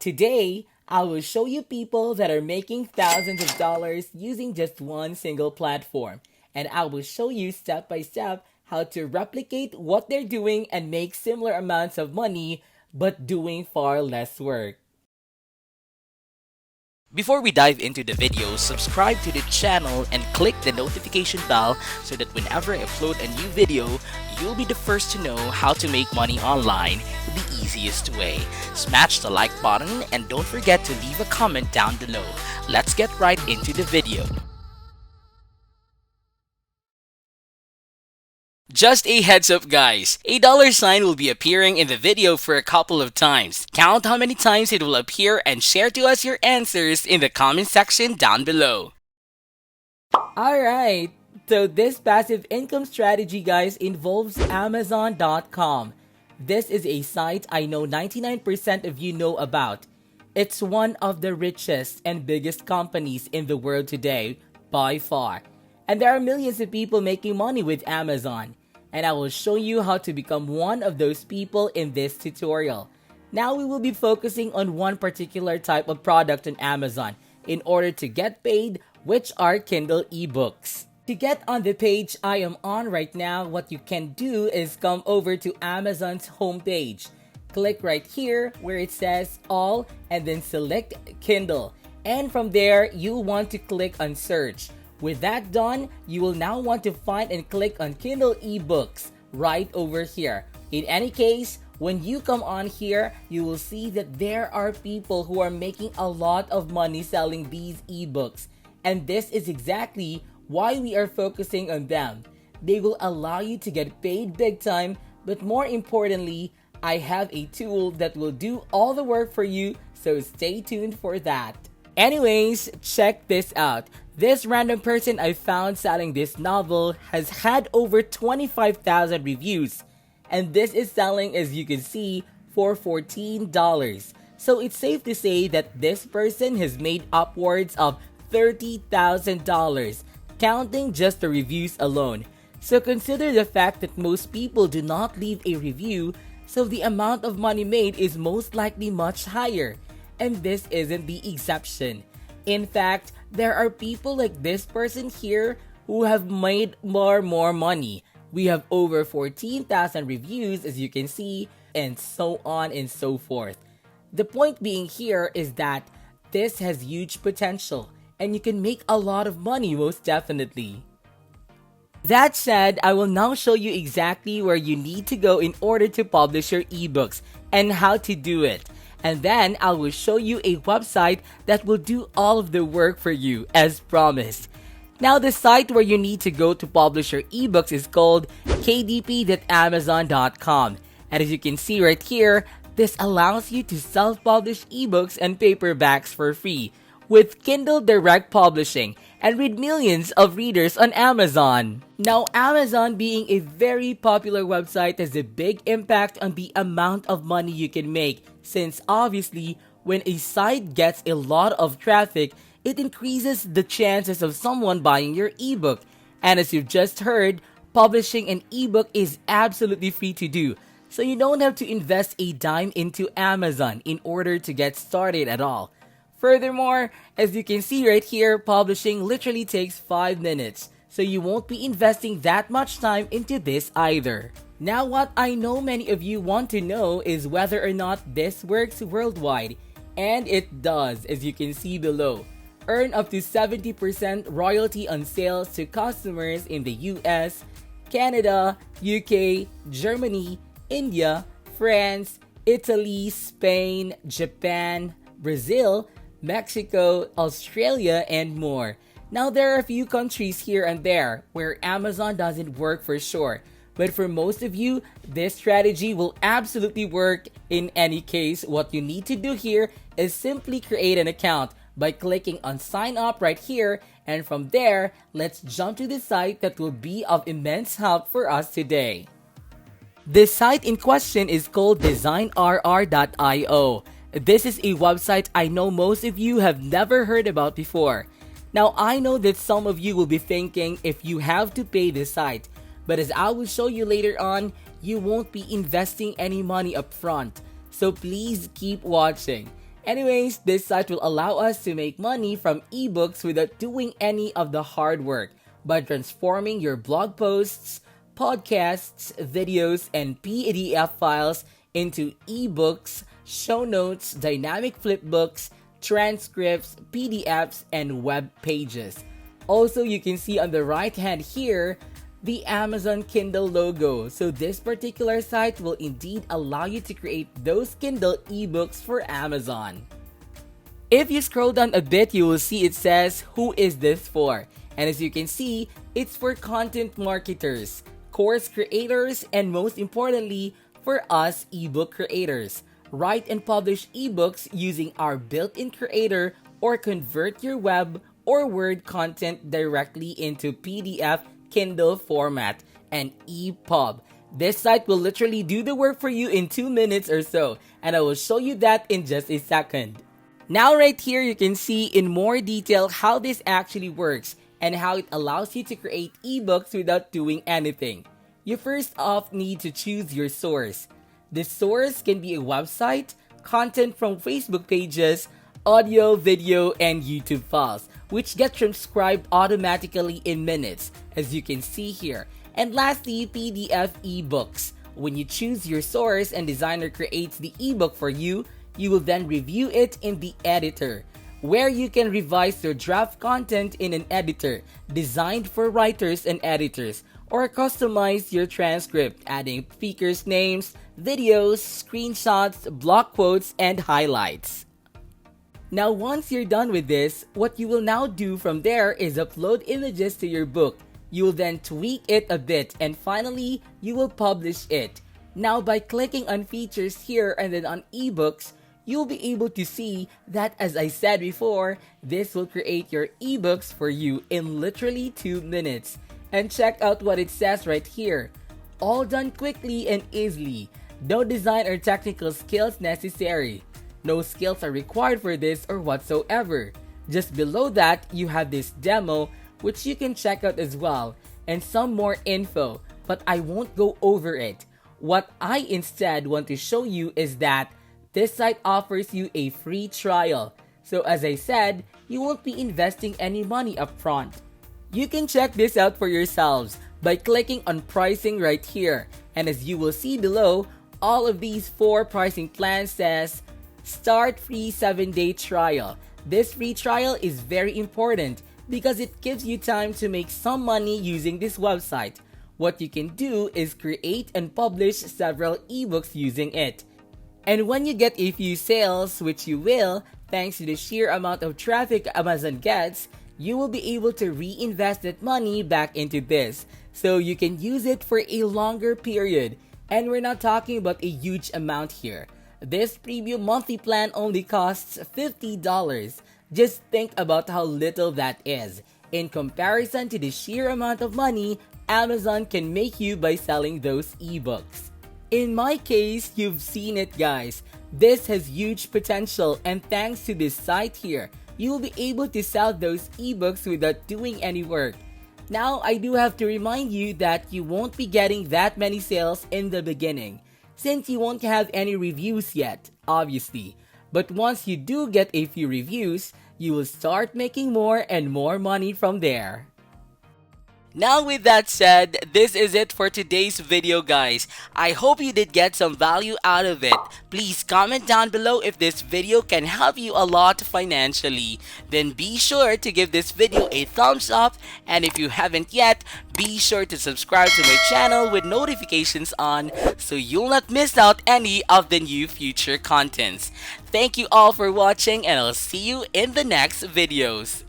Today, I will show you people that are making thousands of dollars using just one single platform. And I will show you step by step how to replicate what they're doing and make similar amounts of money, but doing far less work. Before we dive into the video, subscribe to the channel and click the notification bell so that whenever I upload a new video, you'll be the first to know how to make money online the easiest way. Smash the like button and don't forget to leave a comment down below. Let's get right into the video. Just a heads up guys, a dollar sign will be appearing in the video for a couple of times. Count how many times it will appear and share to us your answers in the comment section down below. Alright, so this passive income strategy guys involves Amazon.com. This is a site I know 99% of you know about. It's one of the richest and biggest companies in the world today, by far. And there are millions of people making money with Amazon. And I will show you how to become one of those people in this tutorial. Now we will be focusing on one particular type of product on Amazon in order to get paid, which are Kindle ebooks. To get on the page I am on right now, what you can do is come over to Amazon's homepage. Click right here where it says all and then select Kindle. And from there, you'll want to click on search. With that done, you will now want to find and click on Kindle ebooks right over here. In any case, when you come on here, you will see that there are people who are making a lot of money selling these ebooks. And this is exactly why we are focusing on them. They will allow you to get paid big time, but more importantly, I have a tool that will do all the work for you, so stay tuned for that. Anyways, check this out. This random person I found selling this novel has had over 25,000 reviews. And this is selling, as you can see, for $14. So it's safe to say that this person has made upwards of $30,000, counting just the reviews alone. So consider the fact that most people do not leave a review, so the amount of money made is most likely much higher. And this isn't the exception. In fact, there are people like this person here who have made more money. We have over 14,000 reviews, as you can see, and so on and so forth. The point being here is that this has huge potential and you can make a lot of money, most definitely. That said, I will now show you exactly where you need to go in order to publish your ebooks and how to do it. And then I will show you a website that will do all of the work for you, as promised. Now, the site where you need to go to publish your ebooks is called kdp.amazon.com. And as you can see right here, this allows you to self-publish ebooks and paperbacks for free with Kindle Direct Publishing and read millions of readers on Amazon. Now, Amazon being a very popular website has a big impact on the amount of money you can make, since obviously, when a site gets a lot of traffic, it increases the chances of someone buying your ebook. And as you've just heard, publishing an ebook is absolutely free to do, so you don't have to invest a dime into Amazon in order to get started at all. Furthermore, as you can see right here, publishing literally takes 5 minutes, so you won't be investing that much time into this either. Now, what I know many of you want to know is whether or not this works worldwide, and it does, as you can see below. Earn up to 70% royalty on sales to customers in the US, Canada, UK, Germany, India, France, Italy, Spain, Japan, Brazil, Mexico, Australia, and more. Now, there are a few countries here and there where Amazon doesn't work for sure, but for most of you, this strategy will absolutely work. In any case, what you need to do here is simply create an account by clicking on sign up right here, and from there, let's jump to the site that will be of immense help for us today. The site in question is called DesignRio. This is a website I know most of you have never heard about before. Now, I know that some of you will be thinking if you have to pay this site, but as I will show you later on, you won't be investing any money up front. So please keep watching. Anyways, this site will allow us to make money from ebooks without doing any of the hard work by transforming your blog posts, podcasts, videos, and PDF files into ebooks, show notes, dynamic flipbooks, transcripts, PDFs, and web pages. Also, you can see on the right hand here the Amazon Kindle logo. So this particular site will indeed allow you to create those Kindle ebooks for Amazon. If you scroll down a bit, you will see it says, "Who is this for?" And as you can see, it's for content marketers, course creators, and most importantly, for us ebook creators. Write and publish ebooks using our built-in creator, or convert your web or Word content directly into PDF, Kindle format, and EPUB. This site will literally do the work for you in 2 minutes or so, and I will show you that in just a second. Now right here, you can see in more detail how this actually works and how it allows you to create ebooks without doing anything. You first off need to choose your source. The source can be a website, content from Facebook pages, audio, video, and YouTube files, which get transcribed automatically in minutes, as you can see here. And lastly, PDF ebooks. When you choose your source and designer creates the ebook for you, you will then review it in the editor, where you can revise your draft content in an editor designed for writers and editors, or customize your transcript, adding speakers' names, videos, screenshots, block quotes, and highlights. Now, once you're done with this, what you will now do from there is upload images to your book. You will then tweak it a bit, and finally, you will publish it. Now, by clicking on features here and then on ebooks, you'll be able to see that, as I said before, this will create your ebooks for you in literally 2 minutes. And check out what it says right here. All done quickly and easily. No design or technical skills necessary. No skills are required for this or whatsoever. Just below that, you have this demo, which you can check out as well, and some more info, but I won't go over it. What I instead want to show you is that this site offers you a free trial. So as I said, you won't be investing any money up front. You can check this out for yourselves by clicking on pricing right here. And as you will see below, all of these 4 pricing plans says, start free 7-day trial. This free trial is very important because it gives you time to make some money using this website. What you can do is create and publish several ebooks using it. And when you get a few sales, which you will, thanks to the sheer amount of traffic Amazon gets, you will be able to reinvest that money back into this. So you can use it for a longer period. And we're not talking about a huge amount here. This premium monthly plan only costs $50. Just think about how little that is in comparison to the sheer amount of money Amazon can make you by selling those ebooks. In my case, you've seen it, guys. This has huge potential, and thanks to this site here, you will be able to sell those ebooks without doing any work. Now, I do have to remind you that you won't be getting that many sales in the beginning, since you won't have any reviews yet, obviously. But once you do get a few reviews, you will start making more and more money from there. Now with that said, this is it for today's video, guys. I hope you did get some value out of it. Please comment down below if this video can help you a lot financially. Then be sure to give this video a thumbs up, and if you haven't yet, be sure to subscribe to my channel with notifications on so you'll not miss out any of the new future contents. Thank you all for watching, and I'll see you in the next videos.